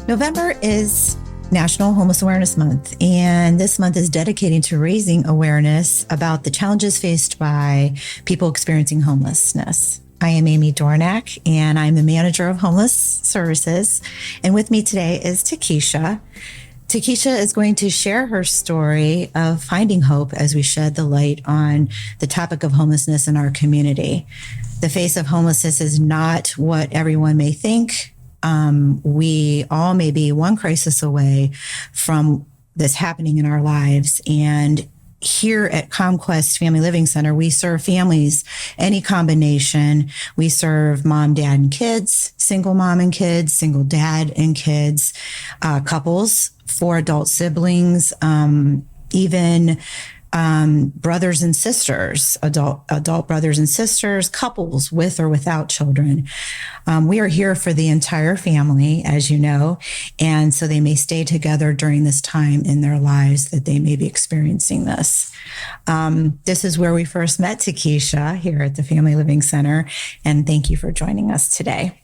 November is National Homelessness Awareness Month, and this month is dedicated to raising awareness about the challenges faced by people experiencing homelessness. I am Amy Dornack, and I'm the manager of homeless services. And with me today is TaKiesha. TaKeisha is going to share her story of finding hope as we shed the light on the topic of homelessness in our community. The face of homelessness is not what everyone may think. We all may be one crisis away from this happening in our lives. And here at CommQuest Family Living Center, we serve families, any combination. We serve mom, dad, and kids, single mom and kids, single dad and kids, couples, 4 adult siblings, even brothers and sisters, adult brothers and sisters, couples with or without children. We are here for the entire family, as you know, and so they may stay together during this time in their lives that they may be experiencing this. This is where we first met TaKeisha here at the Family Living Center, and thank you for joining us today.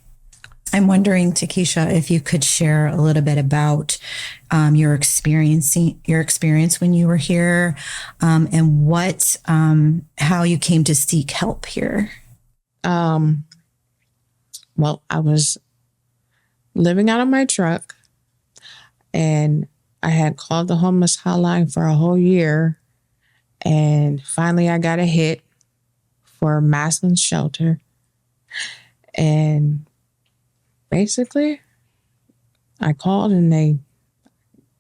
I'm wondering, TaKeisha, if you could share a little bit about your experience when you were here, and how you came to seek help here. Well, I was living out of my truck, and I had called the homeless hotline for a whole year, and finally I got a hit for a Maslin shelter, and basically, I called and they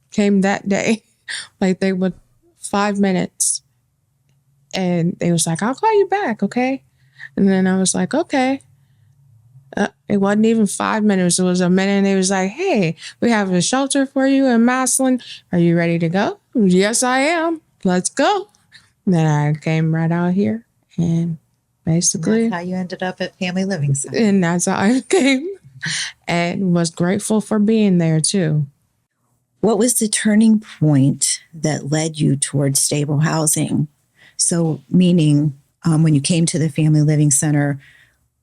came that day, like they would 5 minutes. And they was like, I'll call you back, okay? And then I was like, okay. It wasn't even 5 minutes. It was a minute. And they was like, hey, we have a shelter for you in Maslin. Are you ready to go? Yes, I am. Let's go. And then I came right out here. And basically, That's how you ended up at Family Living Center. And that's how I came. And was grateful for being there too. What was the turning point that led you towards stable housing? So meaning when you came to the Family Living Center,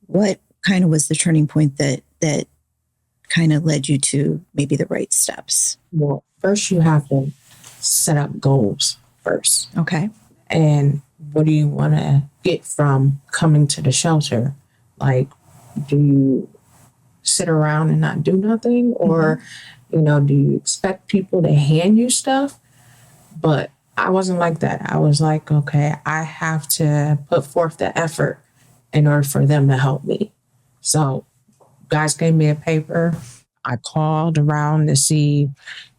what kind of was the turning point that kind of led you to maybe the right steps? Well, first you have to set up goals first. Okay. And what do you want to get from coming to the shelter? Like, do you sit around and not do nothing? Or, do you expect people to hand you stuff? But I wasn't like that. I was like, okay, I have to put forth the effort in order for them to help me. So guys gave me a paper. I called around to see,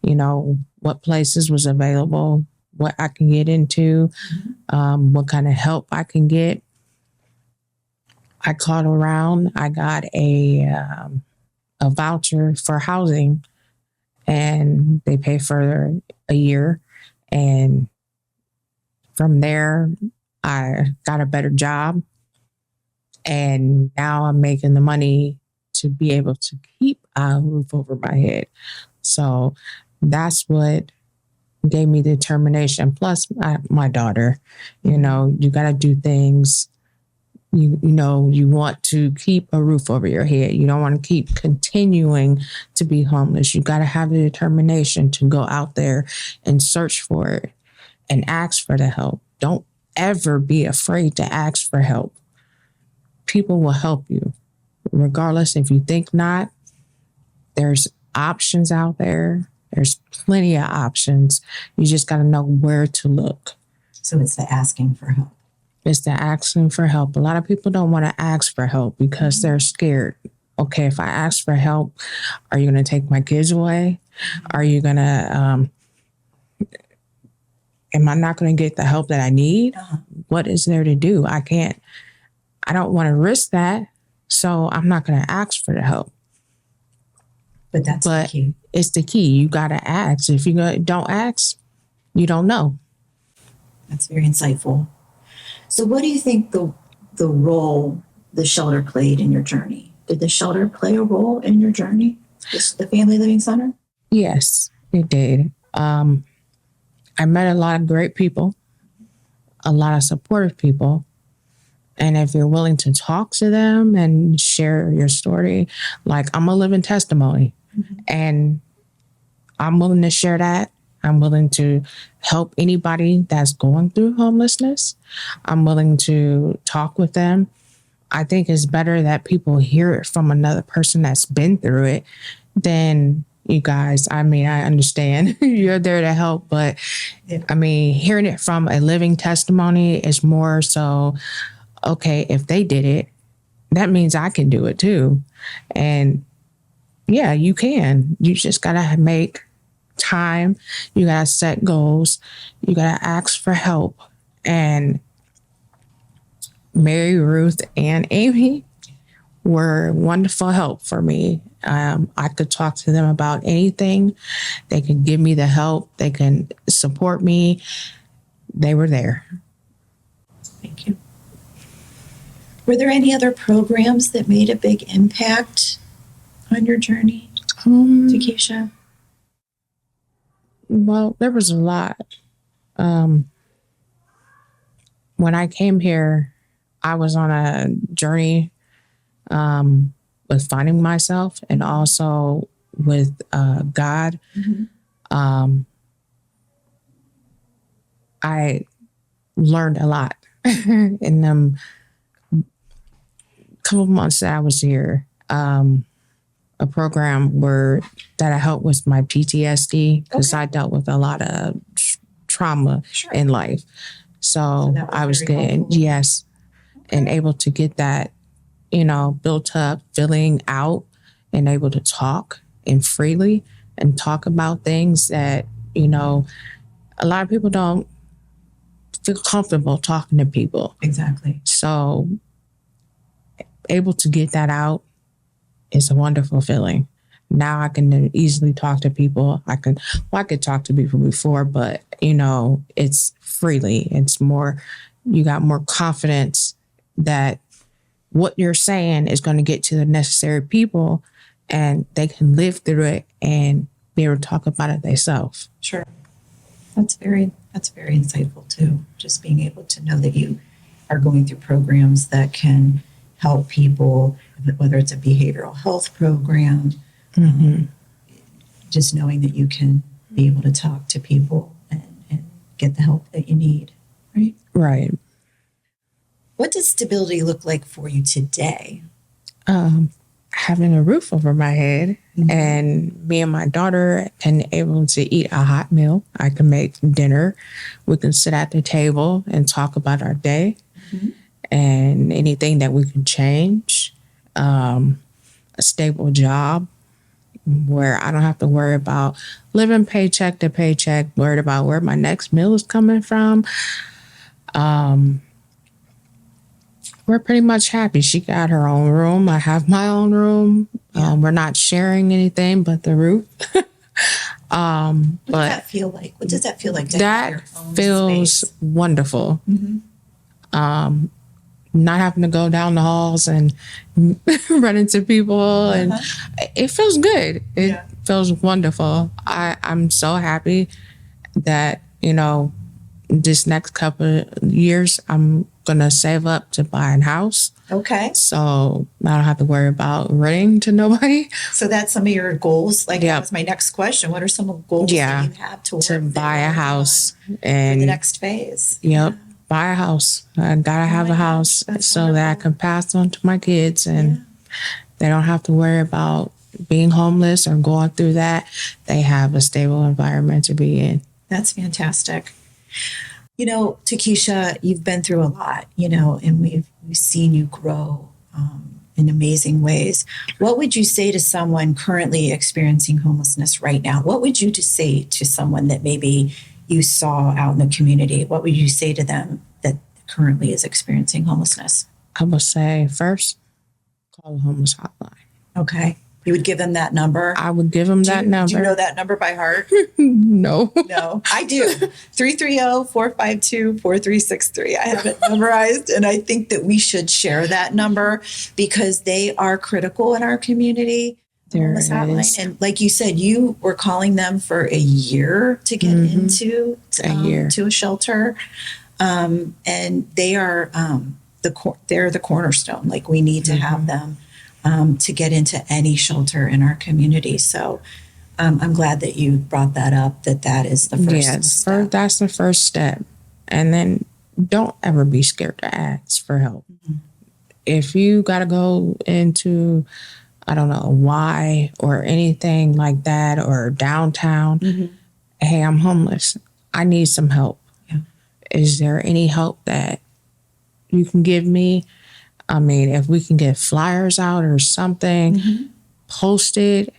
what places was available, what I can get into, what kind of help I can get. I called around. I got a voucher for housing, and they pay for a year. And from there, I got a better job. And now I'm making the money to be able to keep a roof over my head. So that's what gave me determination. Plus my daughter, you got to do things. You want to keep a roof over your head. You don't want to keep continuing to be homeless. You got to have the determination to go out there and search for it and ask for the help. Don't ever be afraid to ask for help. People will help you. Regardless if you think not, there's options out there. There's plenty of options. You just got to know where to look. So it's the asking for help. It's the asking for help. A lot of people don't want to ask for help because they're scared. Okay, if I ask for help, are you going to take my kids away? Are you going to, am I not going to get the help that I need? What is there to do? I don't want to risk that. So I'm not going to ask for the help. But the key. It's the key. You got to ask. If you don't ask, you don't know. That's very insightful. So what do you think the role the shelter played in your journey? Did the shelter play a role in your journey, the Family Living Center? Yes, it did. I met a lot of great people, a lot of supportive people. And if you're willing to talk to them and share your story, like I'm a living testimony. And I'm willing to share that. I'm willing to help anybody that's going through homelessness. I'm willing to talk with them. I think it's better that people hear it from another person that's been through it than you guys. I mean, I understand you're there to help, but I mean, hearing it from a living testimony is more so, okay, if they did it, that means I can do it too. And yeah, you can. You just got to make time. You got to set goals. You got to ask for help. And Mary, Ruth, and Amy were wonderful help for me. I could talk to them about anything. They could give me the help. They can support me. They were there. Thank you. Were there any other programs that made a big impact on your journey, TaKeisha? Well, there was a lot. When I came here, I was on a journey with finding myself and also with God. I learned a lot in them couple of months that I was here. A program that I helped with my PTSD because I dealt with a lot of trauma in life. So I was getting, and able to get that, built up, filling out and able to talk and freely and talk about things that, a lot of people don't feel comfortable talking to people. Exactly. So able to get that out is a wonderful feeling. Now I can easily talk to people. I could talk to people before, but it's freely. It's more, you got more confidence that what you're saying is going to get to the necessary people and they can live through it and be able to talk about it themselves. Sure. That's very insightful too. Just being able to know that you are going through programs that can help people, whether it's a behavioral health program, just knowing that you can be able to talk to people and get the help that you need, right? Right. What does stability look like for you today? Having a roof over my head and me and my daughter can able to eat a hot meal. I can make dinner. We can sit at the table and talk about our day and anything that we can change. A stable job where I don't have to worry about living paycheck to paycheck, worried about where my next meal is coming from. We're pretty much happy. She got her own room. I have my own room. We're not sharing anything but the roof. What does that feel like? What does that feel like? That feels space? Wonderful. Not having to go down the halls and run into people. And it feels good. It feels wonderful. I'm so happy that, this next couple of years, I'm going to save up to buy a house. Okay. So I don't have to worry about renting to nobody. So that's some of your goals. Like that was my next question. What are some of the goals that you have to buy a house and for the next phase? Yep. Buy a house. I gotta have a house so that I can pass on to my kids and they don't have to worry about being homeless or going through that. They have a stable environment to be in. That's fantastic. TaKeisha, you've been through a lot, and we've seen you grow in amazing ways. What would you say to someone currently experiencing homelessness right now? What would you say to someone that maybe you saw out in the community? What would you say to them that currently is experiencing homelessness? I would say first, call the homeless hotline. Okay. You would give them that number? I would give them that number. Do you know that number by heart? No. No, I do. 330-452-4363. I have it memorized. And I think that we should share that number because they are critical in our community. There it is. And like you said, you were calling them for a year to get into to a shelter. And they are they're the cornerstone. Like we need to have them to get into any shelter in our community. So I'm glad that you brought that up, that is the first step. That's the first step. And then don't ever be scared to ask for help. Mm-hmm. If you got to go into, I don't know, why or anything like that, or downtown, hey, I'm homeless. I need some help. Yeah. Is there any help that you can give me? I mean, if we can get flyers out or something posted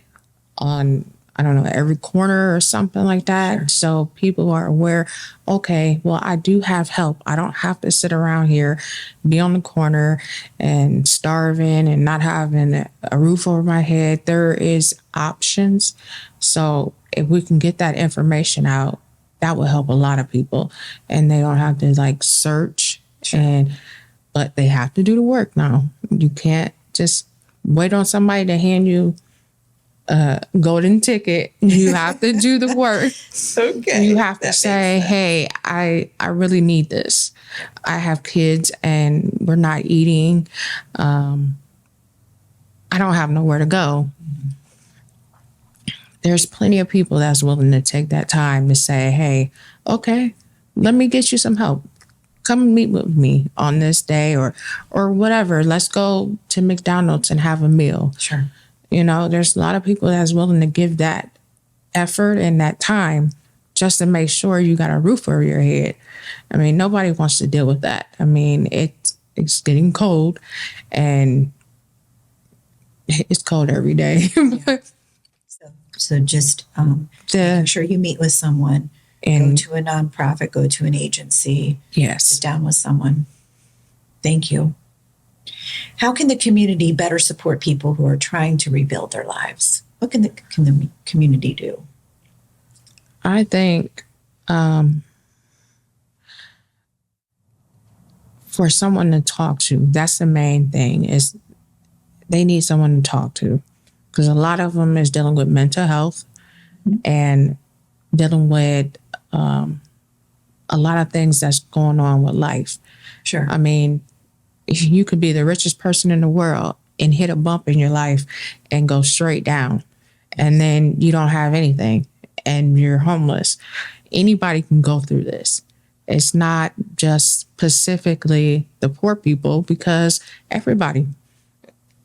on, I don't know, every corner or something like that. Sure. So people are aware, okay, well, I do have help. I don't have to sit around here, be on the corner and starving and not having a roof over my head. There is options. So if we can get that information out, that will help a lot of people. And they don't have to like search. Sure. But they have to do the work now. You can't just wait on somebody to hand you golden ticket. You have to do the work. Okay. You have to say, hey, I really need this. I have kids and we're not eating. I don't have nowhere to go. There's plenty of people that's willing to take that time to say, hey, okay, let me get you some help. Come meet with me on this day or whatever. Let's go to McDonald's and have a meal. Sure. You know, there's a lot of people that's willing to give that effort and that time just to make sure you got a roof over your head. I mean, nobody wants to deal with that. I mean, it's getting cold and it's cold every day. Yeah. So just make sure you meet with someone, go to a nonprofit, go to an agency, sit down with someone. Thank you. How can the community better support people who are trying to rebuild their lives? What can the community do? I think for someone to talk to, that's the main thing, is they need someone to talk to. Because a lot of them is dealing with mental health and dealing with a lot of things that's going on with life. Sure. I mean, you could be the richest person in the world and hit a bump in your life and go straight down. And then you don't have anything and you're homeless. Anybody can go through this. It's not just specifically the poor people, because everybody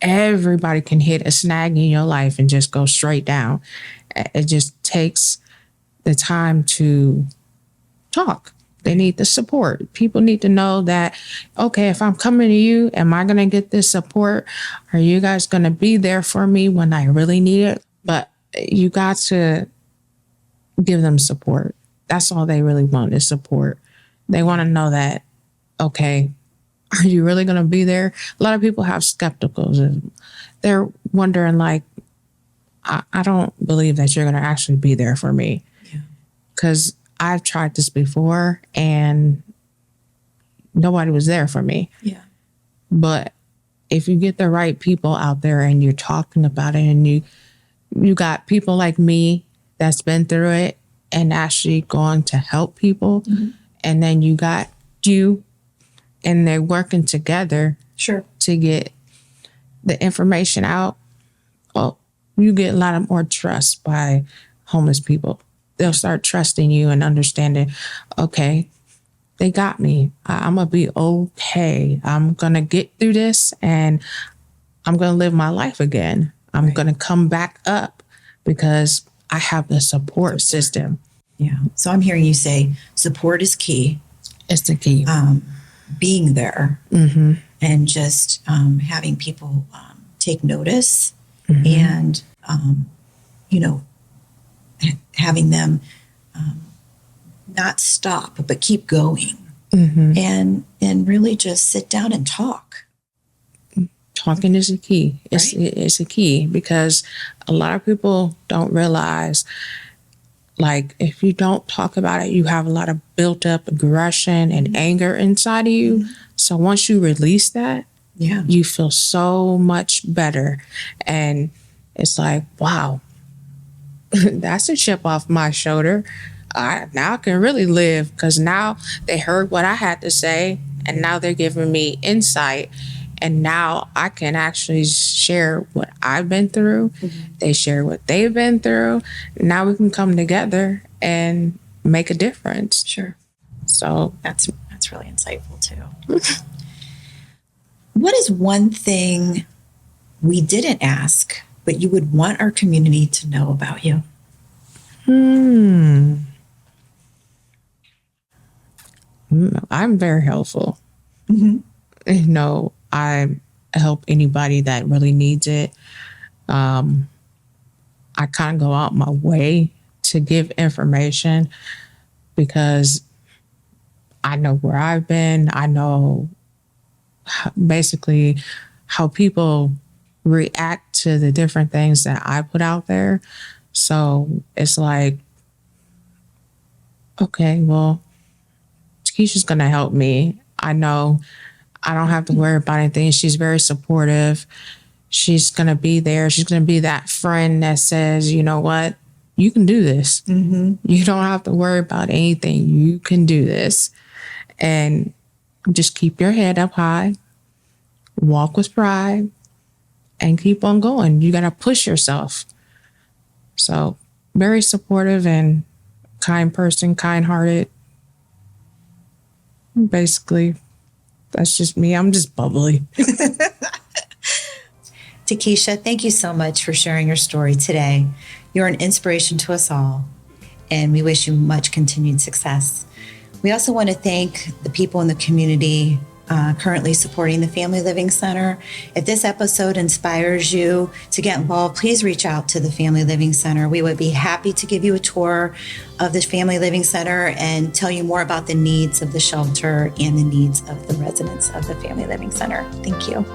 can hit a snag in your life and just go straight down. It just takes the time to talk. They need the support. People need to know that, okay, if I'm coming to you, am I going to get this support? Are you guys going to be there for me when I really need it? But you got to give them support. That's all they really want, is support. They want to know that, okay, are you really going to be there? A lot of people have skepticals. They're wondering, like, I don't believe that you're going to actually be there for me. Because I've tried this before and nobody was there for me. Yeah. But if you get the right people out there and you're talking about it, and you got people like me that's been through it and actually going to help people, and then you got you, and they're working together to get the information out, well, you get a lot of more trust by homeless people. They'll start trusting you and understanding, okay, they got me. I'm going to be okay. I'm going to get through this and I'm going to live my life again. I'm going to come back up because I have the support system. Yeah. So I'm hearing you say support is key. It's the key. Being there and just having people take notice and, having them not stop, but keep going and really just sit down and talk. Talking is a key. It's a key, because a lot of people don't realize, like, if you don't talk about it, you have a lot of built up aggression and anger inside of you. So once you release that, you feel so much better. And it's like, wow, that's a chip off my shoulder. Now I can really live, because now they heard what I had to say and now they're giving me insight And now I can actually share what I've been through. They share what they've been through. Now we can come together and make a difference. Sure. So That's really insightful too. What is one thing we didn't ask, but you would want our community to know about you? I'm very helpful. Mm-hmm. You know, I help anybody that really needs it. I kind of go out my way to give information because I know where I've been. I know basically how people react to the different things that I put out there. So it's like, okay, well, TaKiesha's going to help me. I know I don't have to worry about anything. She's very supportive. She's going to be there. She's going to be that friend that says, you know what, you can do this. Mm-hmm. You don't have to worry about anything. You can do this. And just keep your head up high, walk with pride, and keep on going. You got to push yourself. So very supportive and kind person, kind-hearted. Basically, that's just me. I'm just bubbly. TaKeisha, thank you so much for sharing your story today. You're an inspiration to us all, and we wish you much continued success. We also want to thank the people in the community currently supporting the Family Living Center. If this episode inspires you to get involved, please reach out to the Family Living Center. We would be happy to give you a tour of the Family Living Center and tell you more about the needs of the shelter and the needs of the residents of the Family Living Center. Thank you.